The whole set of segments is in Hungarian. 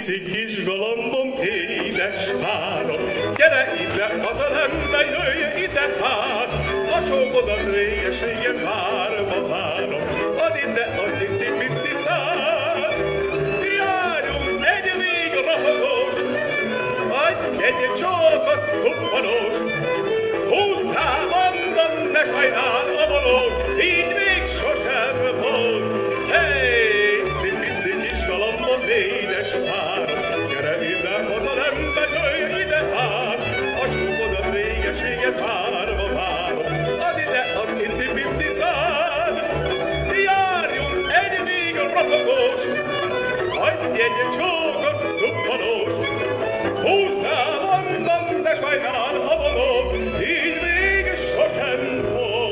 pici kis galambom, édes párom, gyere ide, az a lembe, jöjj ide hát, a csókodat réges-régen várva várom, add ide az icipici szár. Járjunk egy még rahagost, adj egy csókot cuppanost, húzzál, mondan, ne sajnál a bolond, így még sosem volt. Hey, icipici kis galambom, édes párom, gyere ide, az a lembe, jöjj ide hát, a csókodat réges-régen várva várom, add ide az icipici szád. Járjunk egy még rapagost, adj egy csókot cuppanost, húzzál, onnan, ne sajnál a bolond, így még sosem volt.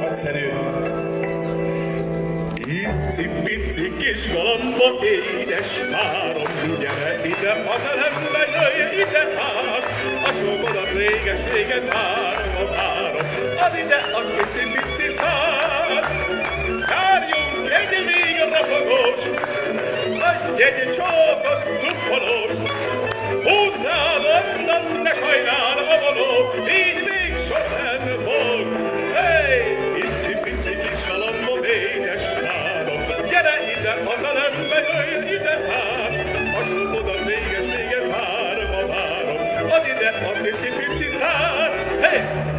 Nagyszerű. Icipici kis galamba, édes párom, gyere ide, az elembe, jöjj ide hát, a csókodat réges-régen várva várom, add ide az icipici szád. Járjunk egy még rapagost, adj egy csókot cuppanost, húzzál, onnan, ne sajnál a bolond, így még sosem volt. Hey, icipici kis galambom, édes párom, gyere ide, az a lembe, jöjj ide hát, a csókodat réges-régen várva várom, add ide az icipici szád. Hey!